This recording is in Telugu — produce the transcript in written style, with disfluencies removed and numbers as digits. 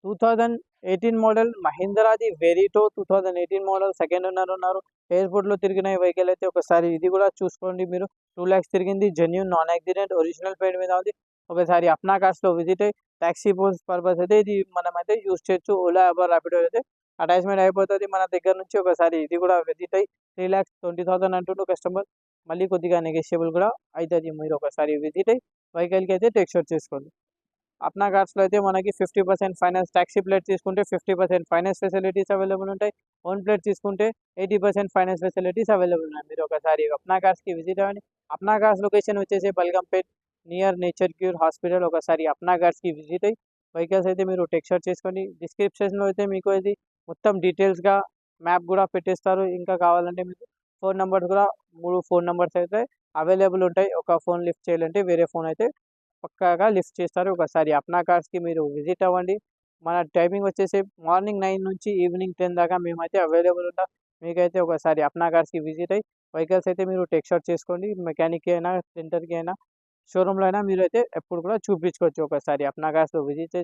2018 మోడల్ మహీంద్రాది వెరిటో 2018 మోడల్ సెకండ్ ఓనర్ ఉన్నారు. ఎయిర్పోర్ట్లో తిరిగిన వెహికల్ అయితే ఒకసారి ఇది కూడా చూసుకోండి మీరు. 2 lakhs తిరిగింది, genuine non accident original paint మీద ఉంది. ఒకసారి అప్నా కార్స్లో విజిట్ అయ్యి టాక్సీ పర్పస్ అయితే ఇది మనమైతే యూస్ చేయొచ్చు. ఓలా ఉబర్ ర్యాపిడో అయితే అటాచ్మెంట్ అయిపోతుంది మన దగ్గర నుంచి. ఒకసారి ఇది కూడా విజిట్ అయ్యి 3,20,000 అంటుండు కస్టమర్. మళ్ళీ కొద్దిగా నెగోషియబుల్ కూడా అవుతుంది. మీరు ఒకసారి విజిట్ అయ్యి వెహికల్కి అయితే టేక్ షాట్ చేసుకోండి. అప్నా కార్స్లో అయితే మనకి 50% ఫైనాన్స్, టాక్సీ ప్లేట్ తీసుకుంటే 50% ఫైనాన్స్ ఫెసిలిటీస్ అవైలబుల్ ఉంటాయి. ఓన్ ప్లేట్ తీసుకుంటే 80% ఫైనాన్స్ ఫెసిలిటీస్ అవైలబుల్ ఉన్నాయి. మీరు ఒకసారి అప్నా కార్స్కి విజిట్ అవ్వండి. అప్నా కార్స్ లొకేషన్ వచ్చేసి బల్గంపేట్ నియర్ నేచర్ క్యూర్ హాస్పిటల్. ఒకసారి అప్నా కార్స్కి విజిట్ అయ్యి వెహికల్స్ అయితే మీరు టెక్ షాట్ చేసుకోండి. డిస్క్రిప్షన్లో అయితే మీకు ఇది మొత్తం డీటెయిల్స్గా మ్యాప్ కూడా పెట్టేస్తారు. ఇంకా కావాలంటే మీకు ఫోన్ నెంబర్స్ కూడా 3 ఫోన్ నెంబర్స్ అయితే అవైలబుల్ ఉంటాయి. ఒక ఫోన్ లిఫ్ట్ చేయాలంటే వేరే ఫోన్ అయితే పక్కాగా లిఫ్ట్ చేస్తారు. ఒకసారి అప్నా కార్స్కి మీరు విజిట్ అవ్వండి. మన టైమింగ్ వచ్చేసి మార్నింగ్ 9 నుంచి ఈవినింగ్ 10 దాకా మేమైతే అవైలబుల్ ఉంటాం. మీకైతే ఒకసారి అప్నా కార్స్కి విజిట్ అయ్యి వెహికల్స్ అయితే మీరు టెక్ షాట్ చేసుకోండి. మెకానిక్కి అయినా, సెంటర్కి అయినా, షోరూంలో అయినా మీరు అయితే ఎప్పుడు కూడా చూపించుకోవచ్చు. ఒకసారి అప్నా కార్స్లో విజిట్